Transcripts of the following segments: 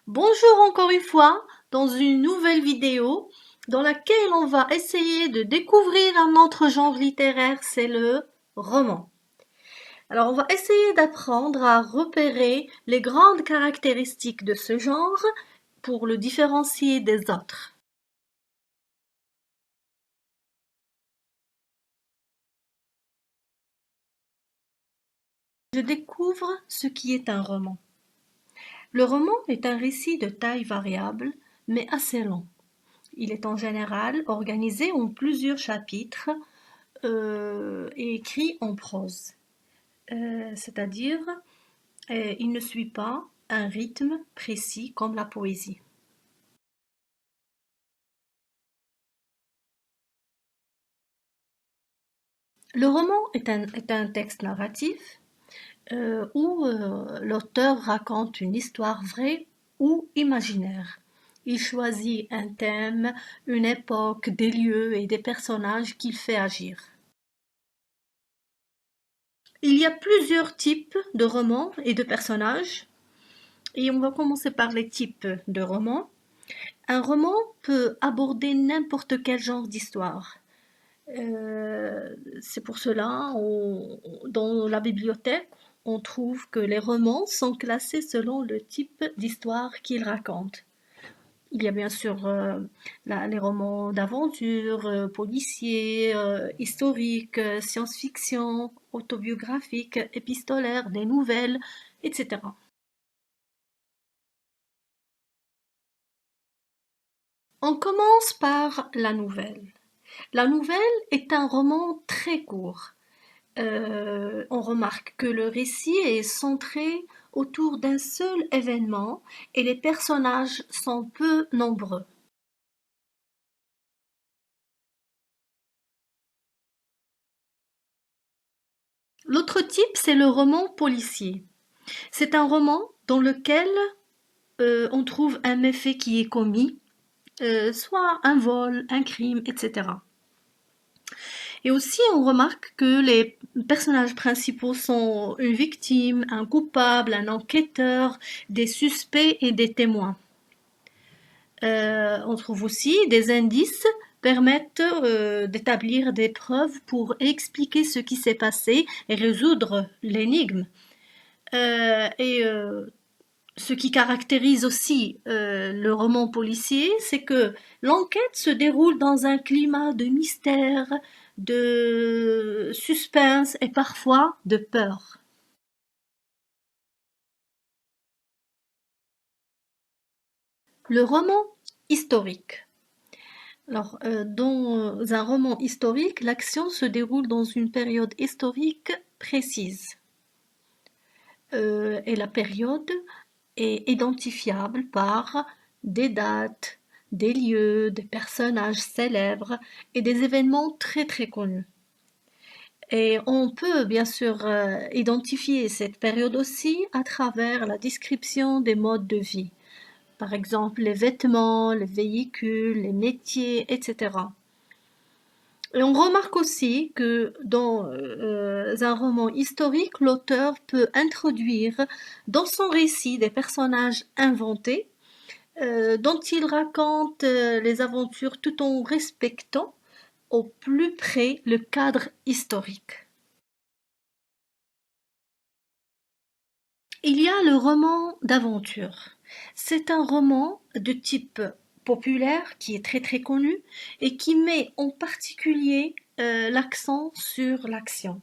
Bonjour encore une fois dans une nouvelle vidéo dans laquelle on va essayer de découvrir un autre genre littéraire, c'est le roman. Alors on va essayer d'apprendre à repérer les grandes caractéristiques de ce genre pour le différencier des autres. Je découvre ce qui est un roman. Le roman est un récit de taille variable mais assez long. Il est en général organisé en plusieurs chapitres et écrit en prose. C'est-à-dire, il ne suit pas un rythme précis comme la poésie. Le roman est un texte narratif où l'auteur raconte une histoire vraie ou imaginaire. Il choisit un thème, une époque, des lieux et des personnages qu'il fait agir. Il y a plusieurs types de romans et de personnages, et on va commencer par les types de romans. Un roman peut aborder n'importe quel genre d'histoire. C'est pour cela, dans la bibliothèque, on trouve que les romans sont classés selon le type d'histoire qu'ils racontent. Il y a bien sûr les romans d'aventure, policiers, historiques, science-fiction, autobiographiques, épistolaires, des nouvelles, etc. On commence par la nouvelle. La nouvelle est un roman très court. On remarque que le récit est centré autour d'un seul événement et les personnages sont peu nombreux. L'autre type, c'est le roman policier. C'est un roman dans lequel on trouve un méfait qui est commis, soit un vol, un crime, etc. Et aussi, on remarque que les personnages principaux sont une victime, un coupable, un enquêteur, des suspects et des témoins. On trouve aussi des indices permettent d'établir des preuves pour expliquer ce qui s'est passé et résoudre l'énigme. Et ce qui caractérise aussi le roman policier, c'est que l'enquête se déroule dans un climat de mystère, de suspense et parfois de peur. Le roman historique. Alors, dans un roman historique, l'action se déroule dans une période historique précise. Et la période est identifiable par des dates, des lieux, des personnages célèbres et des événements très très connus. Et on peut bien sûr identifier cette période aussi à travers la description des modes de vie. Par exemple, les vêtements, les véhicules, les métiers, etc. Et on remarque aussi que dans un roman historique, l'auteur peut introduire dans son récit des personnages inventés dont il raconte les aventures tout en respectant au plus près le cadre historique. Il y a le roman d'aventure. C'est un roman de type populaire qui est très très connu et qui met en particulier l'accent sur l'action.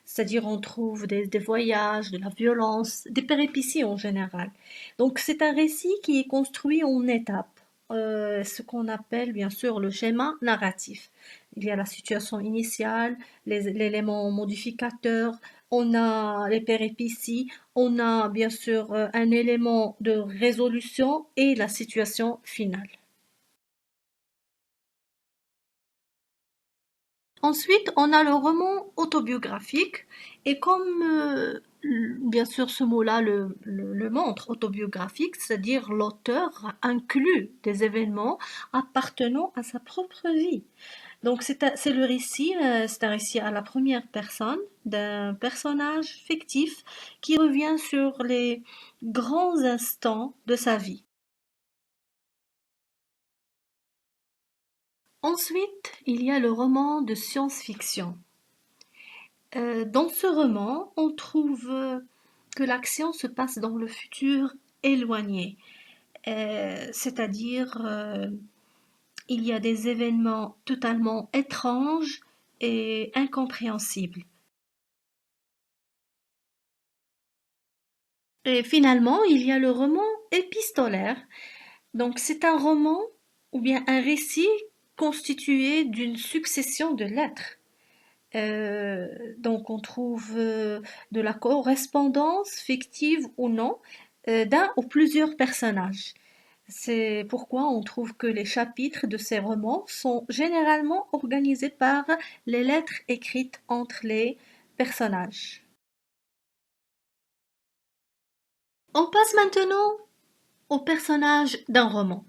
C'est-à-dire on trouve des voyages, de la violence, des péripéties en général. Donc c'est un récit qui est construit en étapes, ce qu'on appelle bien sûr le schéma narratif. Il y a la situation initiale, l'élément modificateur, on a les péripéties, on a bien sûr un élément de résolution et la situation finale. Ensuite, on a le roman autobiographique et comme bien sûr ce mot-là le montre, autobiographique, c'est-à-dire l'auteur inclut des événements appartenant à sa propre vie. Donc c'est le récit, c'est un récit à la première personne d'un personnage fictif qui revient sur les grands instants de sa vie. Ensuite, il y a le roman de science-fiction. Dans ce roman, on trouve que l'action se passe dans le futur éloigné, c'est-à-dire il y a des événements totalement étranges et incompréhensibles. Et finalement, il y a le roman épistolaire. Donc c'est un roman ou bien un récit constitué d'une succession de lettres. Donc on trouve de la correspondance, fictive ou non, d'un ou plusieurs personnages. C'est pourquoi on trouve que les chapitres de ces romans sont généralement organisés par les lettres écrites entre les personnages. On passe maintenant aux personnages d'un roman.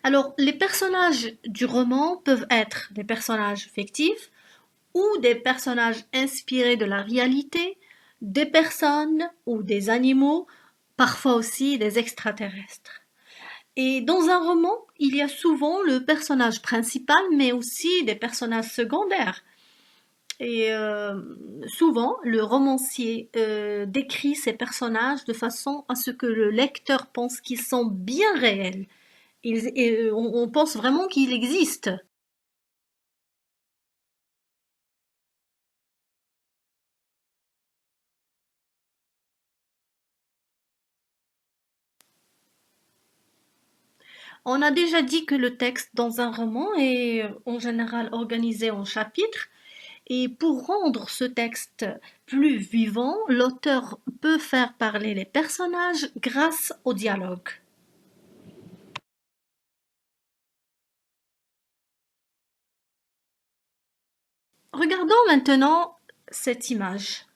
Alors, les personnages du roman peuvent être des personnages fictifs ou des personnages inspirés de la réalité, des personnes ou des animaux, parfois aussi des extraterrestres. Et dans un roman, il y a souvent le personnage principal, mais aussi des personnages secondaires. Et souvent, le romancier décrit ces personnages de façon à ce que le lecteur pense qu'ils sont bien réels. On pense vraiment qu'il existe. On a déjà dit que le texte dans un roman est en général organisé en chapitres, et pour rendre ce texte plus vivant, l'auteur peut faire parler les personnages grâce au dialogue. Regardons maintenant cette image.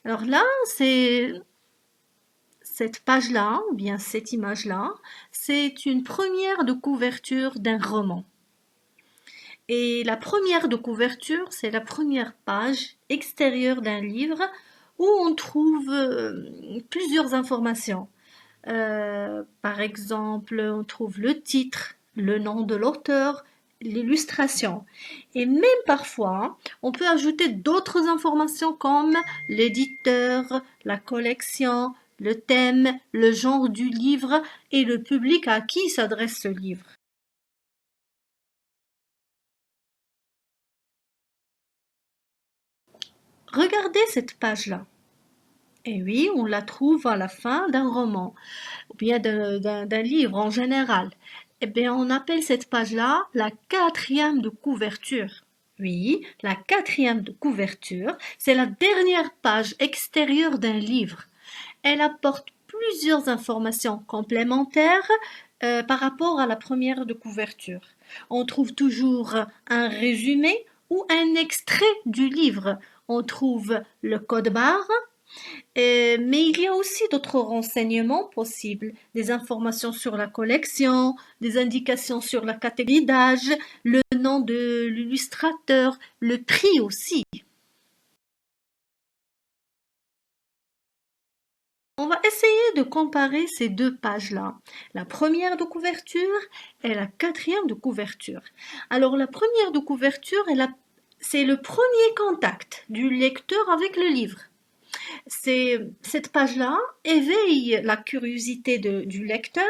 Alors là, c'est cette page-là, ou bien cette image-là, c'est une première de couverture d'un roman. Et la première de couverture, c'est la première page extérieure d'un livre où on trouve plusieurs informations. Par exemple, on trouve le titre, le nom de l'auteur, l'illustration. Et même parfois, on peut ajouter d'autres informations comme l'éditeur, la collection, le thème, le genre du livre et le public à qui s'adresse ce livre. Regardez cette page-là. Et oui, on la trouve à la fin d'un roman, ou bien d'un livre en général. Eh bien, on appelle cette page-là la quatrième de couverture. Oui, la quatrième de couverture, c'est la dernière page extérieure d'un livre. Elle apporte plusieurs informations complémentaires par rapport à la première de couverture. On trouve toujours un résumé ou un extrait du livre. On trouve le code barre, mais il y a aussi d'autres renseignements possibles, des informations sur la collection, des indications sur la catégorie d'âge, le nom de l'illustrateur, le prix aussi. On va essayer de comparer ces deux pages-là, la première de couverture et la quatrième de couverture. Alors la première de couverture, c'est le premier contact du lecteur avec le livre. Cette page-là éveille la curiosité du lecteur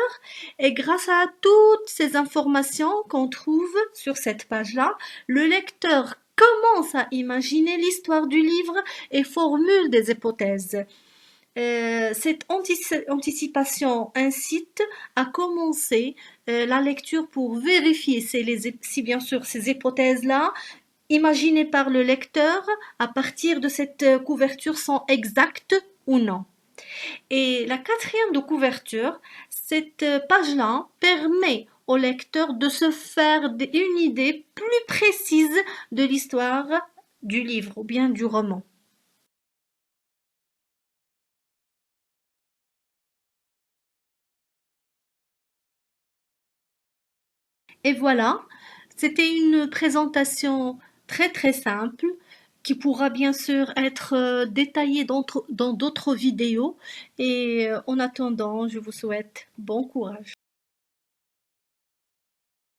et grâce à toutes ces informations qu'on trouve sur cette page-là, le lecteur commence à imaginer l'histoire du livre et formule des hypothèses. Cette anticipation incite à commencer la lecture pour vérifier si bien sûr ces hypothèses-là imaginées par le lecteur à partir de cette couverture sont exactes ou non. Et la quatrième de couverture, cette page-là permet au lecteur de se faire une idée plus précise de l'histoire du livre ou bien du roman. Et voilà, C'était une présentation très très simple qui pourra bien sûr être détaillée dans d'autres vidéos et en attendant, je vous souhaite bon courage.